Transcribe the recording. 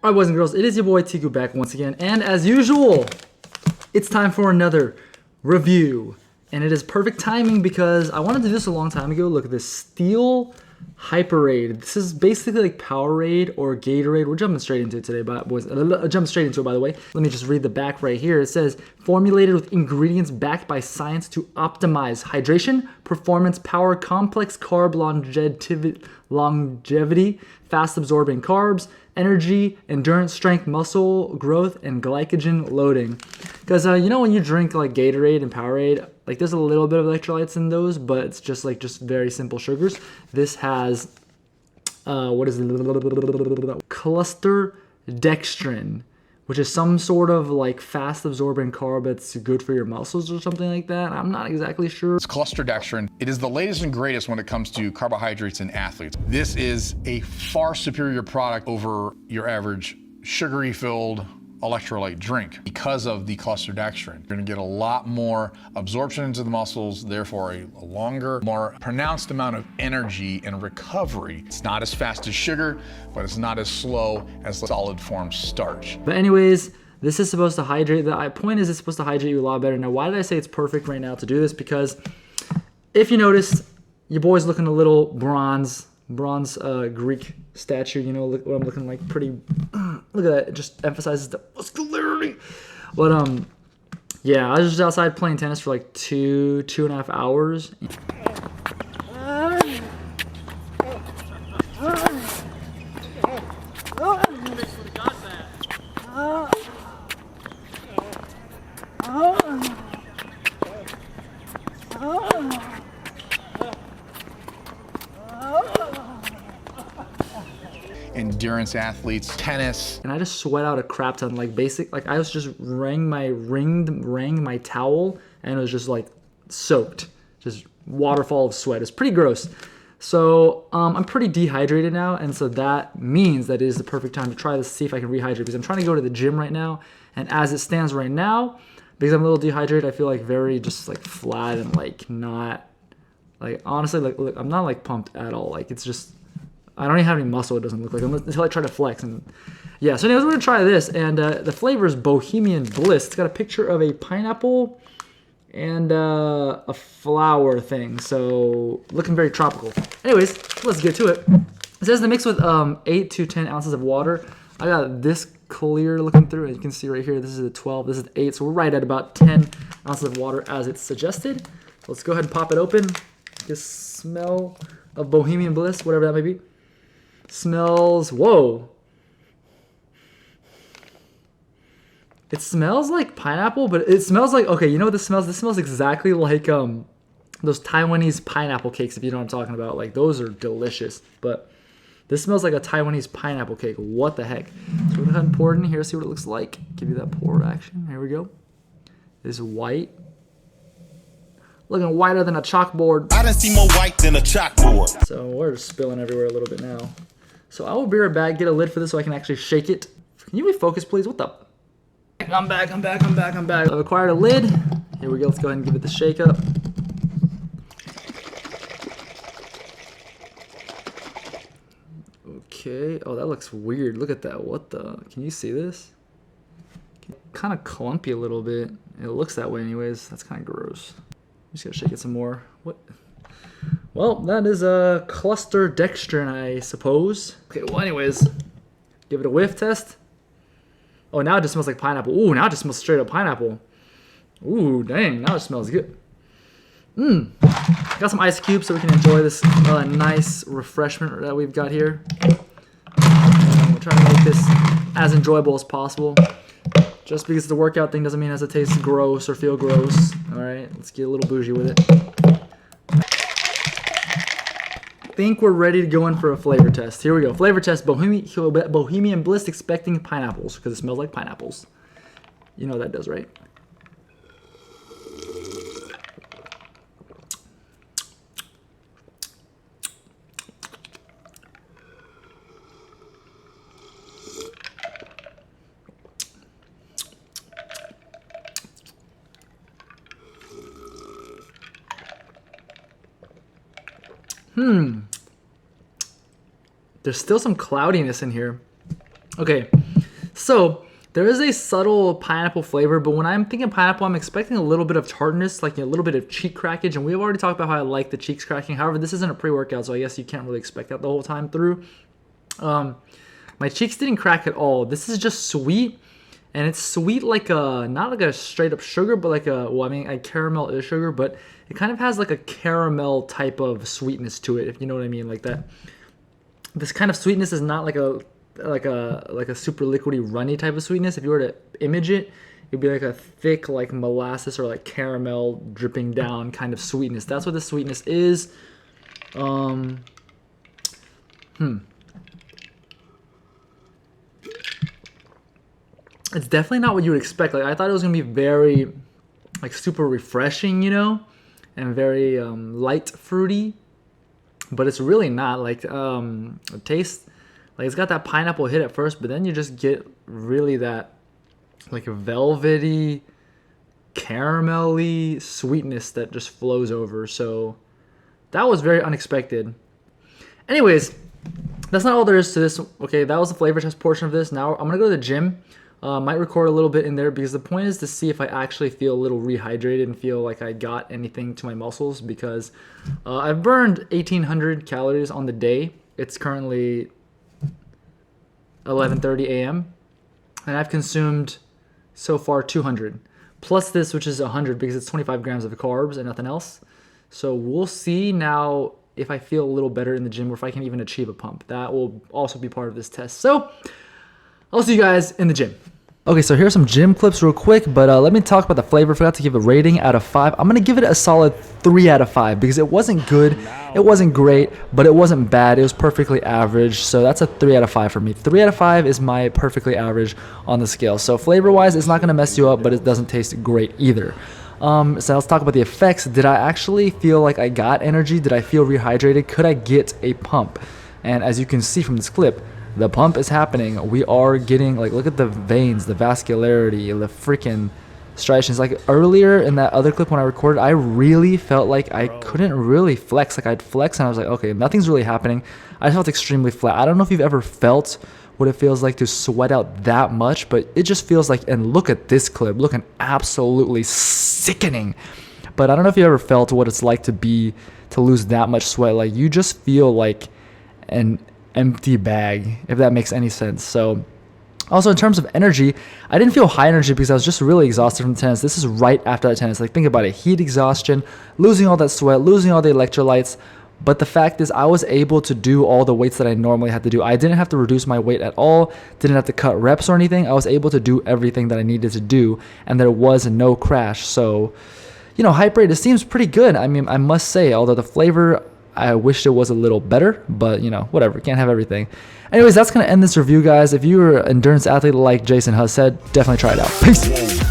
Alright, boys and girls, it is your boy Tiku back once again, and as usual, it's time for another review. And it is perfect timing because I wanted to do this a long time ago. Look at this Steel HyperAde. This is basically like Powerade or Gatorade. We're jumping straight into it today, boys. Jumping straight into it, by the way. Let me just read the back right here. It says, formulated with ingredients backed by science to optimize hydration, performance, power, complex carb longevity, fast absorbing carbs, energy, endurance, strength, muscle growth, and glycogen loading. Because you know when you drink like Gatorade and Powerade, like there's a little bit of electrolytes in those, but it's just very simple sugars. This has what is it? Cluster dextrin, which is some sort of like fast absorbing carb that's good for your muscles or something like that. I'm not exactly sure. It's cluster dextrin. It is the latest and greatest when it comes to carbohydrates in athletes. This is a far superior product over your average sugary filled electrolyte drink because of the cluster dextrin. You're gonna get a lot more absorption into the muscles, therefore a longer, more pronounced amount of energy and recovery. It's not as fast as sugar, but it's not as slow as solid form starch. But anyways, this is supposed to hydrate. The point is it's supposed to hydrate you a lot better. Now, why did I say it's perfect right now to do this? Because if you noticed, your boy's looking a little bronze Greek statue. You know, look what I'm looking like. Pretty. Look at that. It just emphasizes the muscularity. But yeah, I was just outside playing tennis for like two and a half hours. Endurance athletes, tennis. And I just sweat out a crap ton, like I was just rang my towel and it was just like soaked, just waterfall of sweat. It's pretty gross. So I'm pretty dehydrated now, and so that means that it is the perfect time to try this, see if I can rehydrate, because I'm trying to go to the gym right now, and as it stands right now, because I'm a little dehydrated, I feel like very just like flat and like not, like honestly, like look, I'm not like pumped at all. Like it's just, I don't even have any muscle, it doesn't look like, until I try to flex. And yeah, so anyways, we're gonna try this, and the flavor is Bohemian Bliss. It's got a picture of a pineapple and a flower thing, so looking very tropical. Anyways, let's get to it. It says to mix with 8 to 10 ounces of water. I got this clear looking through, as you can see right here. This is a 12, this is 8, so we're right at about 10 ounces of water as it's suggested. Let's go ahead and pop it open. This smell of Bohemian Bliss, whatever that may be. Smells, whoa. It smells like pineapple, but it smells like, okay, you know what this smells? This smells exactly like those Taiwanese pineapple cakes, if you know what I'm talking about. Like, those are delicious, but this smells like a Taiwanese pineapple cake. What the heck? So we're gonna go ahead and pour it in here, see what it looks like. Give you that pour action. Here we go. It's white. Looking whiter than a chalkboard. I done see more white than a chalkboard. So we're just spilling everywhere a little bit now. So I will be right back, get a lid for this so I can actually shake it. Can you be focused, please? What the? I'm back. I've acquired a lid. Here we go, let's go ahead and give it the shake up. Okay, oh, that looks weird. Look at that, what the? Can you see this? Kind of clumpy a little bit. It looks that way anyways. That's kind of gross. I'm just gonna shake it some more. What? Well, that is a cluster dextrin, I suppose. Okay, well anyways, give it a whiff test. Oh, now it just smells like pineapple. Ooh, now it just smells straight up pineapple. Ooh, dang, now it smells good. Got some ice cubes so we can enjoy this nice refreshment that we've got here. We'll try to make this as enjoyable as possible. Just because it's a workout thing doesn't mean it has to taste gross or feel gross. All right, let's get a little bougie with it. I think we're ready to go in for a flavor test. Here we go. Flavor test, Bohemian Bliss, expecting pineapples, because it smells like pineapples. You know what that does, right? There's still some cloudiness in here. Okay, So there is a subtle pineapple flavor, but when I'm thinking pineapple, I'm expecting a little bit of tartness, like a little bit of cheek crackage. And we've already talked about how I like the cheeks cracking. However, this isn't a pre-workout, so I guess you can't really expect that the whole time through. My cheeks didn't crack at all. This is just sweet, and it's sweet like a, not like a straight up sugar, but like a, well, I mean, caramel is sugar, but it kind of has like a caramel type of sweetness to it, if you know what I mean, like that. This kind of sweetness is not like a super liquidy, runny type of sweetness. If you were to image it, it'd be like a thick, like molasses or like caramel dripping down kind of sweetness. That's what the sweetness is. It's definitely not what you would expect. Like I thought it was gonna be very, like super refreshing, you know, and very light fruity, but it's really not. Like it tastes like it's got that pineapple hit at first, but then you just get really that like a velvety, caramelly sweetness that just flows over. So that was very unexpected. Anyways, that's not all there is to this. Okay, that was the flavor test portion of this. Now I'm gonna go to the gym. Might record a little bit in there because the point is to see if I actually feel a little rehydrated and feel like I got anything to my muscles, because I've burned 1,800 calories on the day. It's currently 11:30 a.m. and I've consumed so far 200 plus this, which is 100 because it's 25 grams of carbs and nothing else. So we'll see now if I feel a little better in the gym or if I can even achieve a pump. That will also be part of this test. So I'll see you guys in the gym. Okay, so here's some gym clips real quick, but let me talk about the flavor. I forgot to give a rating out of 5. I'm going to give it a solid 3 out of 5 because it wasn't good, it wasn't great, but it wasn't bad. It was perfectly average, so that's a 3 out of 5 for me. 3 out of 5 is my perfectly average on the scale. So flavor-wise, it's not going to mess you up, but it doesn't taste great either. So let's talk about the effects. Did I actually feel like I got energy? Did I feel rehydrated? Could I get a pump? And as you can see from this clip, the pump is happening. We are getting, like, look at the veins, the vascularity, the freaking striations. Like earlier in that other clip when I recorded, I really felt like I couldn't really flex. Like I'd flex and I was like, okay, nothing's really happening. I felt extremely flat. I don't know if you've ever felt what it feels like to sweat out that much, but it just feels like, and look at this clip, looking absolutely sickening. But I don't know if you ever felt what it's like to lose that much sweat. Like you just feel like an empty bag, if that makes any sense. So also in terms of energy, I didn't feel high energy because I was just really exhausted from tennis. This is right after that tennis. Like think about it, heat exhaustion, losing all that sweat, losing all the electrolytes. But the fact is I was able to do all the weights that I normally had to do. I didn't have to reduce my weight at all, didn't have to cut reps or anything. I was able to do everything that I needed to do, and there was no crash. So, you know, HyperAde, it seems pretty good. I mean, I must say, although the flavor, I wish it was a little better, but you know, whatever, can't have everything. Anyways, that's going to end this review, guys. If you're an endurance athlete like Jason Huss said, definitely try it out. Peace.